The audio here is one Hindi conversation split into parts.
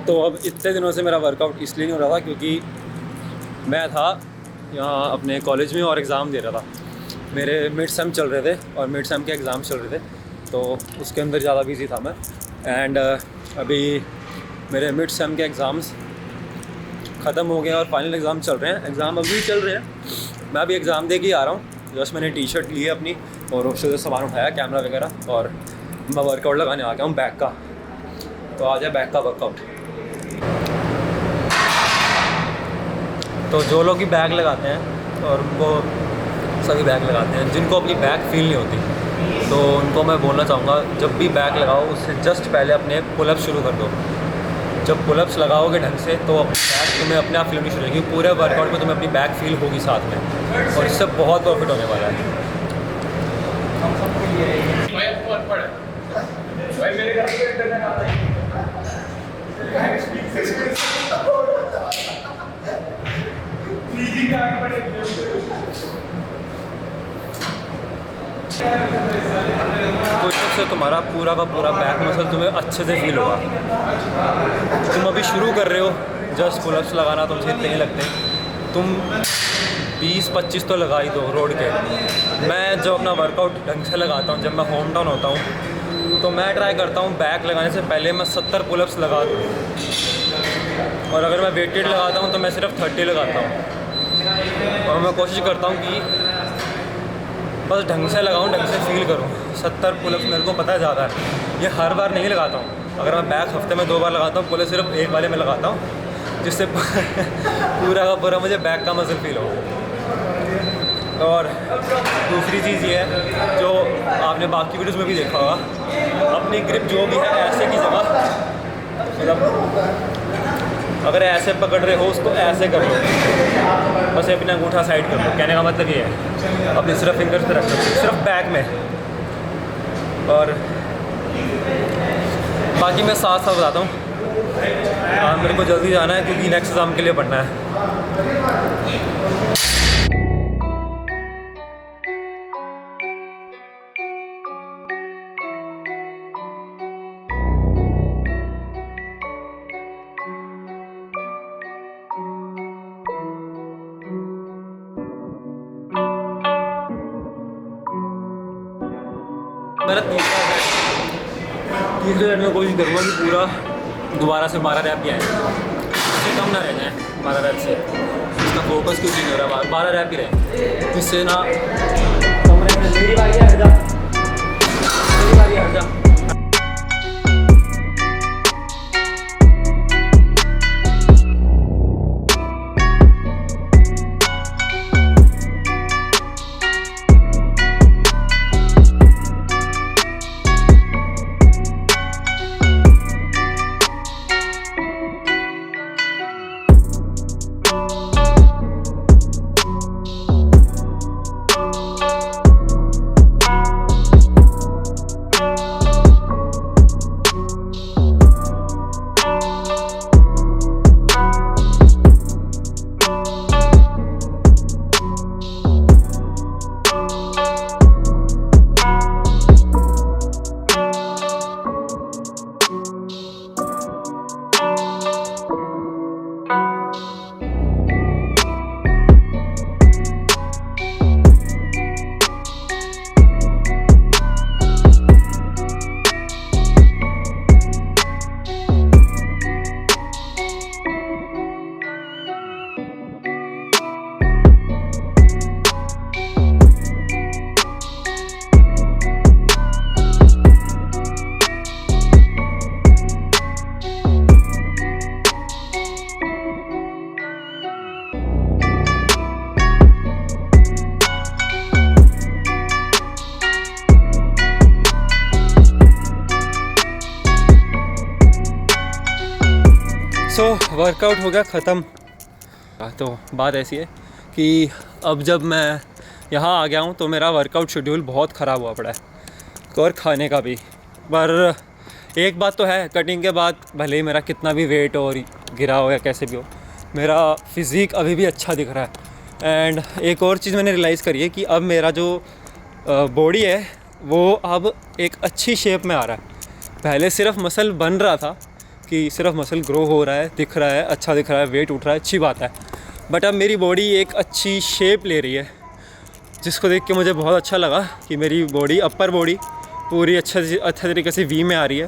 तो अब इतने दिनों से मेरा वर्कआउट इसलिए नहीं हो रहा था क्योंकि मैं था यहाँ अपने कॉलेज में और एग्ज़ाम दे रहा था। मेरे मिड सेम चल रहे थे और मिड सेम के एग्ज़ाम चल रहे थे, तो उसके अंदर ज़्यादा बिजी था मैं। एंड अभी मेरे मिड सेम के एग्ज़ाम्स ख़त्म हो गए और फाइनल एग्ज़ाम चल रहे हैं। एग्ज़ाम अभी चल रहे हैं, मैं अभी एग्ज़ाम दे के ही आ रहा हूँ। जस्ट मैंने टी शर्ट ली है अपनी और उससे जो सामान उठाया, कैमरा वगैरह, और मैं वर्कआउट लगाने आ गया हूँ बैक का। तो आ जाए बैक का वर्कआउट। तो जो लोग भी बैक लगाते हैं और उनको सभी बैक लगाते हैं, जिनको अपनी बैक फील नहीं होती, तो उनको मैं बोलना चाहूँगा जब भी बैक लगाओ उससे जस्ट पहले अपने पुलअप शुरू कर दो। जब पुलअप्स लगाओगे ढंग से तो बैक तुम्हें अपने आप फील नहीं शुरू होगी। पूरे वर्कआउट में तुम्हें अपनी बैक फील होगी साथ में, और इससे बहुत प्रॉफिट होने वाला है। पुशअप से तुम्हारा पूरा का पूरा बैक मसल तुम्हें अच्छे से फील होगा। तुम अभी शुरू कर रहे हो, जस्ट पुलअप्स लगाना तुमसे इतने ही लगते हैं, तुम 20-25 तो लगा ही दो रोड के। मैं जब अपना वर्कआउट ढंग से लगाता हूँ, जब मैं होम टाउन होता हूँ, तो मैं ट्राई करता हूँ बैक लगाने से पहले मैं 70 पुलअप्स लगा दूँ, और अगर मैं वेटेड लगाता हूँ तो मैं सिर्फ 30 लगाता हूँ। और मैं कोशिश करता हूँ कि बस ढंग से लगाऊँ, ढंग से फील करूँ। 70 पुलअप्स मेरे को पता है ज़्यादा है, ये हर बार नहीं लगाता हूँ। अगर मैं बैक हफ्ते में 2 बार लगाता हूँ, पुलअप सिर्फ एक वाले में लगाता हूँ, जिससे पूरा का पूरा मुझे बैक का मसल फील हो। और दूसरी चीज़ ये है, जो आपने बाकी वीडियोस में भी देखा होगा, अपनी ग्रिप जो भी है ऐसे की जगह, मतलब अगर ऐसे पकड़ रहे हो उसको ऐसे कर लो, बस अपना अंगूठा साइड कर लो। कहने का मतलब ये है, अपने सिर्फ फिंगर्स पे रख लो, सिर्फ बैक में। और बाकी मैं साथ साथ बताता हूँ। मेरे को जल्दी जाना है क्योंकि नेक्स्ट एग्ज़ाम के लिए पढ़ना है। मेरा तीसरे रन में कोशिश करूँगा कि पूरा दोबारा से 12 रैप ही आए, इससे कम ना रह जाए 12 रैप से। इसका फोकस क्यों चेंज हो रहा है, 12 रैप ही रहे, इससे ना कम रहे। मेरी बारी हट जा, मेरी बारी हट जा। वर्कआउट हो गया ख़त्म। तो बात ऐसी है कि अब जब मैं यहाँ आ गया हूँ तो मेरा वर्कआउट शेड्यूल बहुत ख़राब हुआ पड़ा है, और खाने का भी। पर एक बात तो है, कटिंग के बाद भले ही मेरा कितना भी वेट और गिरा हो या कैसे भी हो, मेरा फिज़ीक अभी भी अच्छा दिख रहा है। एंड एक और चीज़ मैंने रियलाइज़ करी है कि अब मेरा जो बॉडी है वो अब एक अच्छी शेप में आ रहा है। पहले सिर्फ मसल बन रहा था, कि सिर्फ मसल ग्रो हो रहा है, दिख रहा है, अच्छा दिख रहा है, वेट उठ रहा है, अच्छी बात है। बट अब मेरी बॉडी एक अच्छी शेप ले रही है, जिसको देख के मुझे बहुत अच्छा लगा कि मेरी बॉडी, अपर बॉडी पूरी अच्छे तरीके से वी में आ रही है।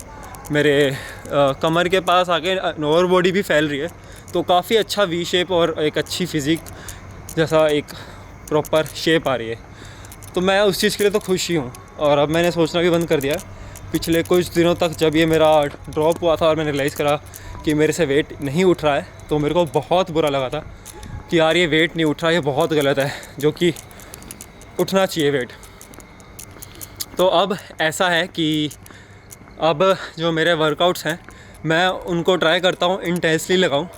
मेरे कमर के पास आके लोअर बॉडी भी फैल रही है, तो काफ़ी अच्छा वी शेप और एक अच्छी फिज़िक जैसा एक प्रॉपर शेप आ रही है। तो मैं उस चीज़ के लिए तो खुश ही हूँ। और अब मैंने सोचना भी बंद कर दिया। पिछले कुछ दिनों तक जब ये मेरा ड्रॉप हुआ था और मैंने रियलाइज़ करा कि मेरे से वेट नहीं उठ रहा है, तो मेरे को बहुत बुरा लगा था कि यार ये वेट नहीं उठ रहा, ये बहुत गलत है, जो कि उठना चाहिए वेट। तो अब ऐसा है कि अब जो मेरे वर्कआउट्स हैं मैं उनको ट्राई करता हूँ इंटेंसली लगाऊँ।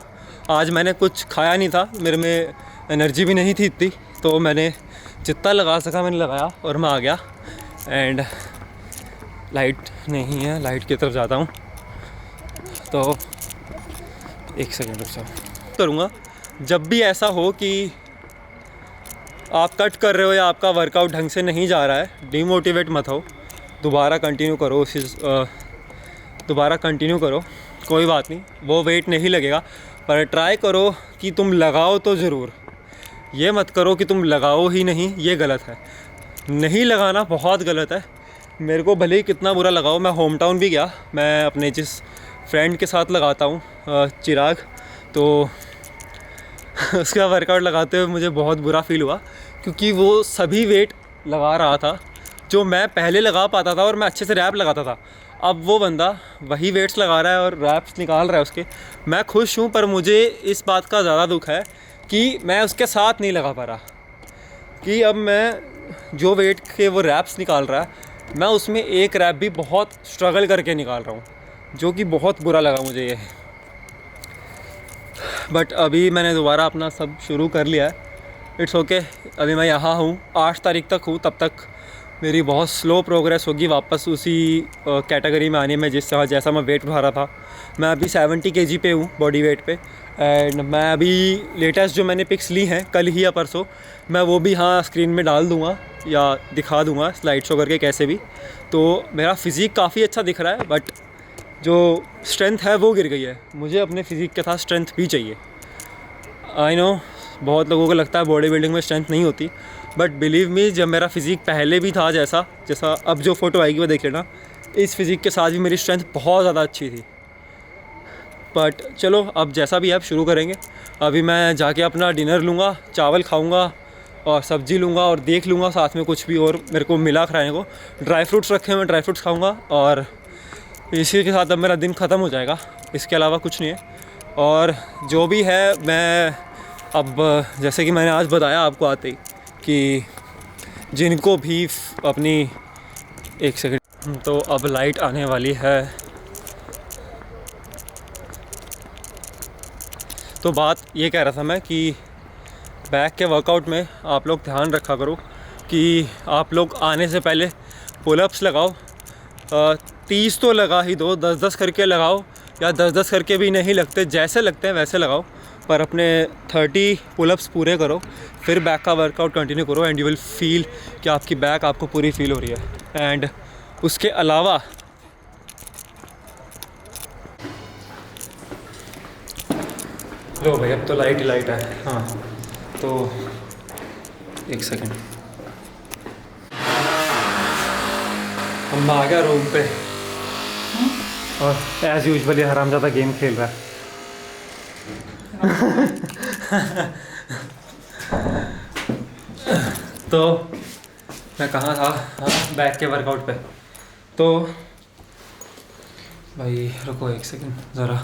आज मैंने कुछ खाया नहीं था, मेरे में एनर्जी भी नहीं थी इतनी, तो मैंने जितना लगा सका मैंने लगाया और मैं आ गया। एंड लाइट नहीं है, लाइट की तरफ जाता हूँ। तो एक सेकेंड रुक जाओ, करूँगा। जब भी ऐसा हो कि आप कट कर रहे हो या आपका वर्कआउट ढंग से नहीं जा रहा है, डिमोटिवेट मत हो, दोबारा कंटिन्यू करो, दोबारा कंटिन्यू करो, कोई बात नहीं, वो वेट नहीं लगेगा। पर ट्राई करो कि तुम लगाओ तो ज़रूर। ये मत करो कि तुम लगाओ ही नहीं, ये गलत है। नहीं लगाना बहुत गलत है। मेरे को भले ही कितना बुरा लगाओ, मैं होम टाउन भी गया, मैं अपने जिस फ्रेंड के साथ लगाता हूँ चिराग, तो उसका वर्कआउट लगाते हुए मुझे बहुत बुरा फील हुआ, क्योंकि वो सभी वेट लगा रहा था जो मैं पहले लगा पाता था और मैं अच्छे से रैप लगाता था। अब वो बंदा वही वेट्स लगा रहा है और रैप्स निकाल रहा है उसके। मैं खुश हूँ, पर मुझे इस बात का ज़्यादा दुख है कि मैं उसके साथ नहीं लगा पा रहा, कि अब मैं जो वेट के वो रैप्स निकाल रहा है, मैं उसमें एक रैप भी बहुत स्ट्रगल करके निकाल रहा हूँ, जो कि बहुत बुरा लगा मुझे ये। बट अभी मैंने दोबारा अपना सब शुरू कर लिया है, इट्स ओके। अभी मैं यहाँ हूँ, 8 तारीख तक हूँ, तब तक मेरी बहुत स्लो प्रोग्रेस होगी वापस उसी कैटेगरी में आने में जैसा मैं वेट उठा रहा था। मैं अभी 70 kg पे हूँ बॉडी वेट पे। एंड मैं अभी लेटेस्ट जो मैंने पिक्स ली हैं कल ही या परसों, मैं वो भी हाँ स्क्रीन में डाल दूँगा या दिखा दूँगा स्लाइड शो करके कैसे भी। तो मेरा फ़िज़िक काफ़ी अच्छा दिख रहा है, बट जो स्ट्रेंथ है वो गिर गई है। मुझे अपने फ़िज़िक के साथ स्ट्रेंथ भी चाहिए। आई नो बहुत लोगों को लगता है बॉडी बिल्डिंग में स्ट्रेंथ नहीं होती, बट बिलीव मी, जब मेरा फ़िज़िक पहले भी था जैसा अब जो फ़ोटो आएगी वो देख लेना, इस फिज़िक के साथ भी मेरी स्ट्रेंथ बहुत ज़्यादा अच्छी थी। बट चलो अब जैसा भी है अब शुरू करेंगे। अभी मैं जाके अपना डिनर लूँगा, चावल खाऊँगा और सब्ज़ी लूँगा और देख लूँगा साथ में कुछ भी और मेरे को मिला खाने को। ड्राई फ्रूट्स रखे हैं, मैं ड्राई फ्रूट्स खाऊँगा और इसी के साथ अब मेरा दिन ख़त्म हो जाएगा। इसके अलावा कुछ नहीं है। और जो भी है, मैं अब जैसे कि मैंने आज बताया आपको आते ही कि जिनको भी अपनी एक सेकंड, तो अब लाइट आने वाली है। तो बात ये कह रहा था मैं कि बैक के वर्कआउट में आप लोग ध्यान रखा करो कि आप लोग आने से पहले पुलअप्स लगाओ। 30 तो लगा ही दो, 10-10 करके लगाओ, या 10-10 करके भी नहीं लगते, जैसे लगते हैं वैसे लगाओ, पर अपने 30 पुलअप्स पूरे करो, फिर बैक का वर्कआउट कंटिन्यू करो। एंड यू विल फील कि आपकी बैक आपको पूरी फील हो रही है। एंड उसके अलावा लो भाई, अब तो लाइट ही लाइट है। हाँ तो एक सेकेंड, हम आ गया रूम पे और एज यूजुअल ये हरामजादा गेम खेल रहा है। तो मैं कहाँ था? हाँ, बैक के वर्कआउट पे। तो भाई रुको एक सेकेंड, ज़रा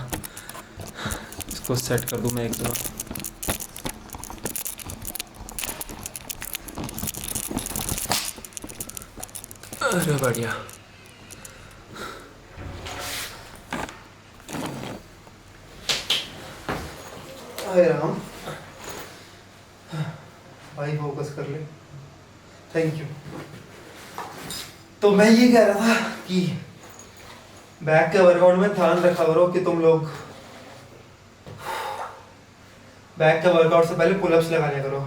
इसको सेट कर दूँ मैं एक जगह। अरे बढ़िया। अरे राम भाई, फोकस कर ले, थैंक यू। तो मैं ये कह रहा था कि बैक के वर्कआउट में ध्यान रखा करो कि तुम लोग बैक के वर्कआउट से पहले पुलअप्स लगाने करो।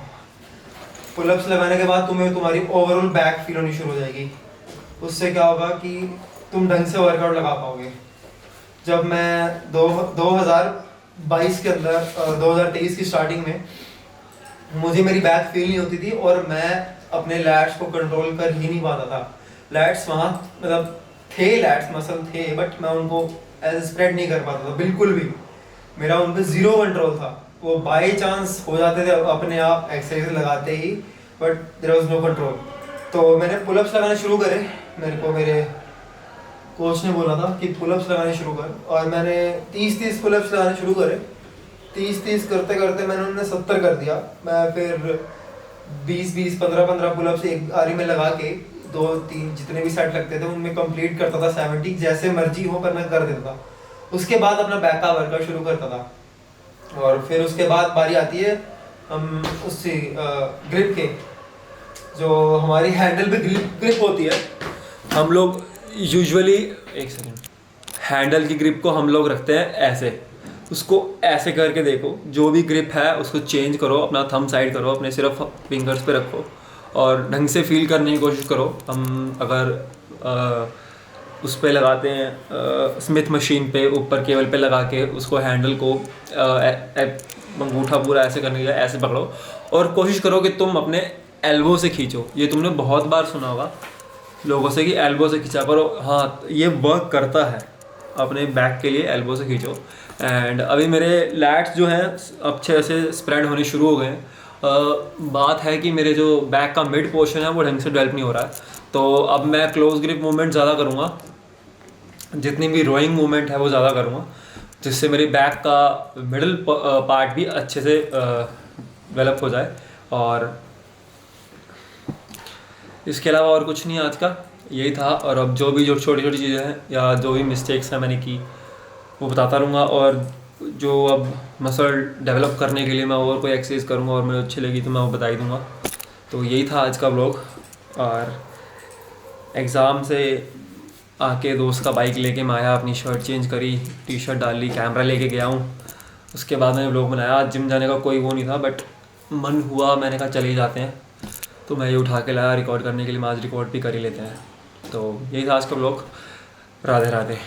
पुलअप्स लगाने के बाद तुम्हें तुम्हारी ओवरऑल बैक फील होनी शुरू हो जाएगी। उससे क्या होगा कि तुम ढंग से वर्कआउट लगा पाओगे। जब मैं 2022 के अंदर 2023 की स्टार्टिंग में मुझे मेरी बैक फील नहीं होती थी और मैं अपने लैट्स को कंट्रोल कर ही नहीं पाता था। लैट्स वहाँ मतलब थे, लैट्स मसल थे, बट मैं उनको ऐसे स्प्रेड नहीं कर पाता था बिल्कुल भी। मेरा उन पर ज़ीरो कंट्रोल था। वो बाई चांस हो जाते थे अपने आप एक्सरसाइज लगाते ही, but there was no control. तो मैंने पुलअप्स लगाने शुरू करे। मेरे को मेरे कोच ने बोला था कि पुलअप्स लगाने शुरू कर, और मैंने 30 पुलअप्स लगाने शुरू करे। 30 करते करते मैंने उन्हें 70 कर दिया। मैं फिर 20 15 पुलअप्स एक आरी में लगा के 2-3 जितने भी सेट लगते थे उनमें कंप्लीट करता था 70, जैसे मर्जी हो पर मैं कर देता था। उसके बाद अपना बैक का वर्कआउट शुरू करता था। और फिर उसके बाद बारी आती है हम उससे ग्रिप के, जो हमारी हैंडल पे ग्रिप होती है। हम लोग यूजुअली हैंडल की ग्रिप को हम लोग रखते हैं ऐसे, उसको ऐसे करके देखो। जो भी ग्रिप है उसको चेंज करो, अपना थंब साइड करो, अपने सिर्फ फिंगर्स पे रखो और ढंग से फील करने की कोशिश करो। हम अगर उस पे लगाते हैं स्मिथ मशीन पे ऊपर केबल पे लगा के उसको हैंडल को अंगूठा पूरा ऐसे करने के लिए ऐसे पकड़ो और कोशिश करो कि तुम अपने एल्बो से खींचो। ये तुमने बहुत बार सुना होगा लोगों से कि एल्बो से खींचा करो। हाँ, ये वर्क करता है। अपने बैक के लिए एल्बो से खींचो। एंड अभी मेरे लैट्स जो हैं अच्छे से स्प्रेड होने शुरू हो गए हैं। बात है कि मेरे जो बैक का मिड पोर्शन है वो ढंग से डेवलप नहीं हो रहा है, तो अब मैं क्लोज ग्रिप मूवमेंट ज़्यादा करूँगा, जितनी भी रोइंग मूवमेंट है वो ज़्यादा करूँगा, जिससे मेरी बैक का मिडल पार्ट भी अच्छे से डेवलप हो जाए। और इसके अलावा और कुछ नहीं आज का, यही था। और अब जो छोटी छोटी चीज़ें हैं या जो भी मिस्टेक्स हैं मैंने की वो बताता रहूँगा। और जो अब मसल डेवलप करने के लिए मैं और कोई एक्सरसाइज करूँगा और मुझे अच्छी लगी तो मैं वो बता ही दूँगा। तो यही था आज का व्लॉग। और एग्ज़ाम से आके दोस्त का बाइक लेके मैं आया, अपनी शर्ट चेंज करी, टी शर्ट डाल ली, कैमरा लेके गया हूँ। उसके बाद मैंने व्लॉग बनाया। आज जिम जाने का कोई वो नहीं था, बट मन हुआ, मैंने कहा चले ही जाते हैं, तो मैं ये उठा के लाया रिकॉर्ड करने के लिए। मैं आज रिकॉर्ड भी कर ही लेते हैं। तो यही था आज का व्लॉग। राधे राधे।